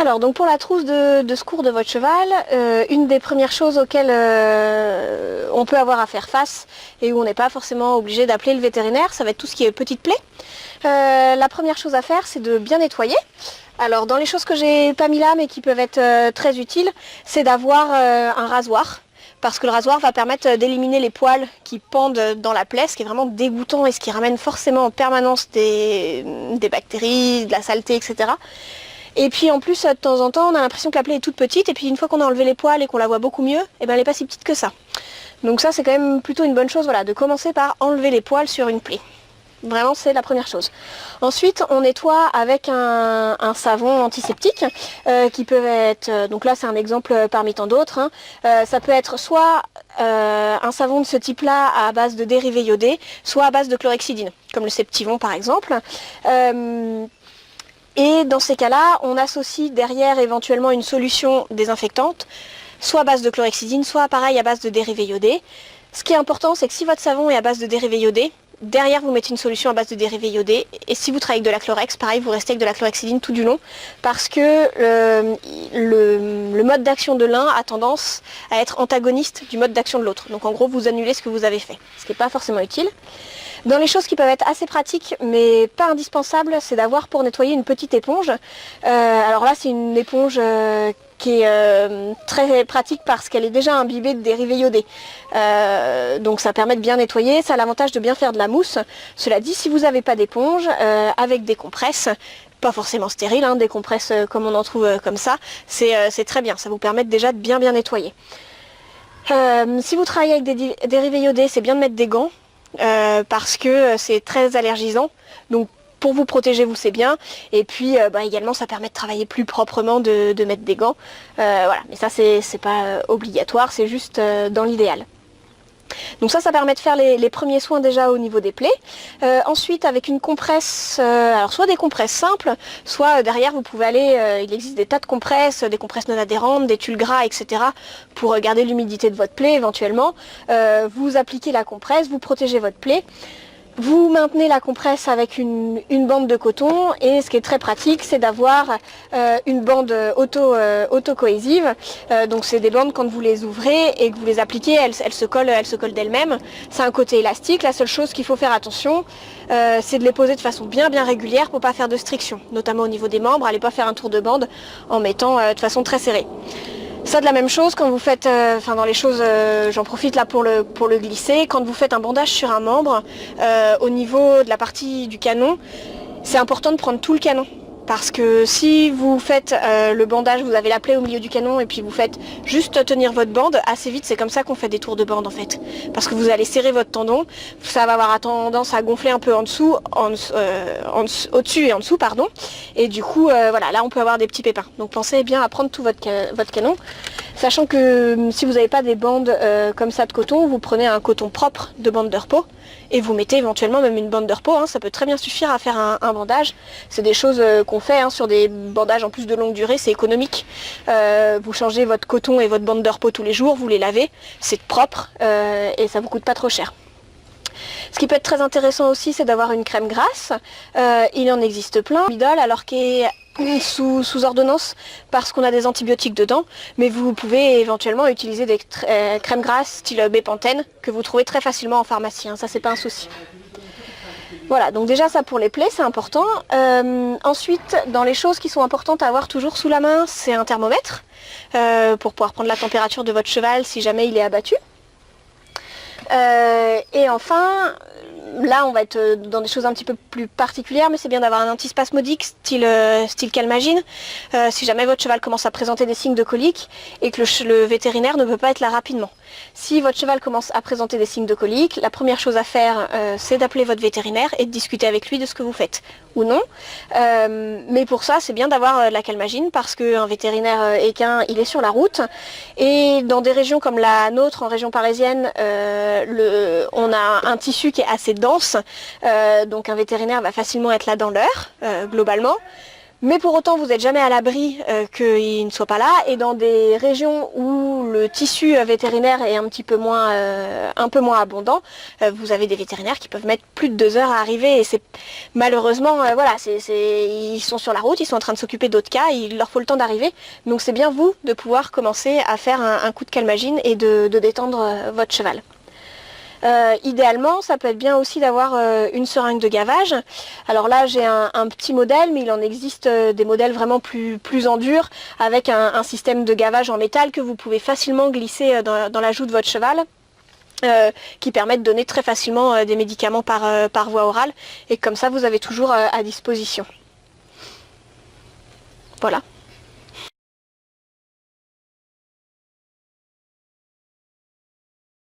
Alors, donc pour la trousse de secours de votre cheval, une des premières choses auxquelles on peut avoir à faire face et où on n'est pas forcément obligé d'appeler le vétérinaire, ça va être tout ce qui est petite plaie. La première chose à faire, c'est de bien nettoyer. Alors, dans les choses que j'ai pas mis là, mais qui peuvent être très utiles, c'est d'avoir un rasoir. Parce que le rasoir va permettre d'éliminer les poils qui pendent dans la plaie, ce qui est vraiment dégoûtant et ce qui ramène forcément en permanence des bactéries, de la saleté, etc. Et puis en plus, de temps en temps, on a l'impression que la plaie est toute petite, et puis une fois qu'on a enlevé les poils et qu'on la voit beaucoup mieux, eh ben, elle n'est pas si petite que ça. Donc ça, c'est quand même plutôt une bonne chose, voilà, de commencer par enlever les poils sur une plaie. Vraiment, c'est la première chose. Ensuite, on nettoie avec un savon antiseptique qui peut être... donc là, c'est un exemple parmi tant d'autres. Hein. Ça peut être soit un savon de ce type-là à base de dérivés iodés, soit à base de chlorhexidine, comme le Septivon par exemple. Et dans ces cas-là, on associe derrière éventuellement une solution désinfectante, soit à base de chlorhexidine, soit pareil à base de dérivés iodés. Ce qui est important, c'est que si votre savon est à base de dérivés iodés, derrière vous mettez une solution à base de dérivés iodés, et si vous travaillez avec de la chlorex, pareil, vous restez avec de la chlorhexidine tout du long, parce que le mode d'action de l'un a tendance à être antagoniste du mode d'action de l'autre. Donc en gros, vous annulez ce que vous avez fait, ce qui n'est pas forcément utile. Dans les choses qui peuvent être assez pratiques, mais pas indispensables, c'est d'avoir pour nettoyer une petite éponge. Alors là, c'est une éponge qui est très pratique parce qu'elle est déjà imbibée de dérivés iodés. Donc ça permet de bien nettoyer, ça a l'avantage de bien faire de la mousse. Cela dit, si vous n'avez pas d'éponge, avec des compresses, pas forcément stériles, hein, des compresses comme on en trouve comme ça, c'est très bien, ça vous permet déjà de bien nettoyer. Si vous travaillez avec des dérivés iodés, c'est bien de mettre des gants, parce que c'est très allergisant. Donc pour vous protéger, vous c'est bien. Et puis également ça permet de travailler plus proprement de mettre des gants. Voilà, mais ça c'est pas obligatoire, c'est juste dans l'idéal. Donc ça permet de faire les premiers soins déjà au niveau des plaies. Ensuite avec une compresse, alors soit des compresses simples, soit derrière vous pouvez aller, il existe des tas de compresses, des compresses non adhérentes, des tulles gras, etc. pour garder l'humidité de votre plaie éventuellement. Vous appliquez la compresse, vous protégez votre plaie. Vous maintenez la compresse avec une bande de coton, et ce qui est très pratique, c'est d'avoir une bande auto-cohésive. Donc c'est des bandes, quand vous les ouvrez et que vous les appliquez, elles se collent d'elles-mêmes. C'est un côté élastique. La seule chose qu'il faut faire attention, c'est de les poser de façon bien régulière pour ne pas faire de striction, notamment au niveau des membres. Allez pas faire un tour de bande en mettant de façon très serrée. Ça, de la même chose quand vous faites, dans les choses, j'en profite là pour le glisser, quand vous faites un bandage sur un membre, au niveau de la partie du canon, c'est important de prendre tout le canon. Parce que si vous faites le bandage, vous avez la plaie au milieu du canon et puis vous faites juste tenir votre bande, assez vite c'est comme ça qu'on fait des tours de bande en fait. Parce que vous allez serrer votre tendon, ça va avoir tendance à gonfler un peu en dessous, au-dessus et en dessous, pardon. Et du coup, voilà, là on peut avoir des petits pépins. Donc pensez bien à prendre tout votre canon. Sachant que si vous n'avez pas des bandes comme ça de coton, vous prenez un coton propre de bande de repos et vous mettez éventuellement même une bande de repos, hein, ça peut très bien suffire à faire un bandage. C'est des choses qu'on fait sur des bandages en plus de longue durée, c'est économique. Vous changez votre coton et votre bande de repos tous les jours, vous les lavez, c'est propre et ça vous coûte pas trop cher. Ce qui peut être très intéressant aussi, c'est d'avoir une crème grasse. Il en existe plein. Alors qui est sous ordonnance parce qu'on a des antibiotiques dedans, mais vous pouvez éventuellement utiliser des crèmes grasses style Bepanthen que vous trouvez très facilement en pharmacie, hein, ça c'est pas un souci. Voilà, donc déjà ça pour les plaies, c'est important. Ensuite, dans les choses qui sont importantes à avoir toujours sous la main, c'est un thermomètre pour pouvoir prendre la température de votre cheval si jamais il est abattu. Et enfin, là on va être dans des choses un petit peu plus particulières, mais c'est bien d'avoir un antispasmodique style Calmagine, si jamais votre cheval commence à présenter des signes de colique et que le vétérinaire ne peut pas être là rapidement. Si votre cheval commence à présenter des signes de colique, la première chose à faire, c'est d'appeler votre vétérinaire et de discuter avec lui de ce que vous faites, ou non. Mais pour ça, c'est bien d'avoir la Calmagine, parce qu'un vétérinaire équin, il est sur la route, et dans des régions comme la nôtre, en région parisienne, on a un tissu qui est assez dense, donc un vétérinaire va facilement être là dans l'heure, globalement. Mais pour autant, vous n'êtes jamais à l'abri qu'il ne soit pas là. Et dans des régions où le tissu vétérinaire est un peu moins abondant, vous avez des vétérinaires qui peuvent mettre plus de 2 heures à arriver. Et c'est malheureusement, voilà, ils sont sur la route, ils sont en train de s'occuper d'autres cas, il leur faut le temps d'arriver. Donc c'est bien vous de pouvoir commencer à faire un coup de calmagine et de détendre votre cheval. Idéalement, ça peut être bien aussi d'avoir une seringue de gavage. Alors là, j'ai un petit modèle, mais il en existe des modèles vraiment plus en dur, avec un système de gavage en métal que vous pouvez facilement glisser dans la joue de votre cheval, qui permet de donner très facilement des médicaments par voie orale. Et comme ça, vous avez toujours à disposition. Voilà.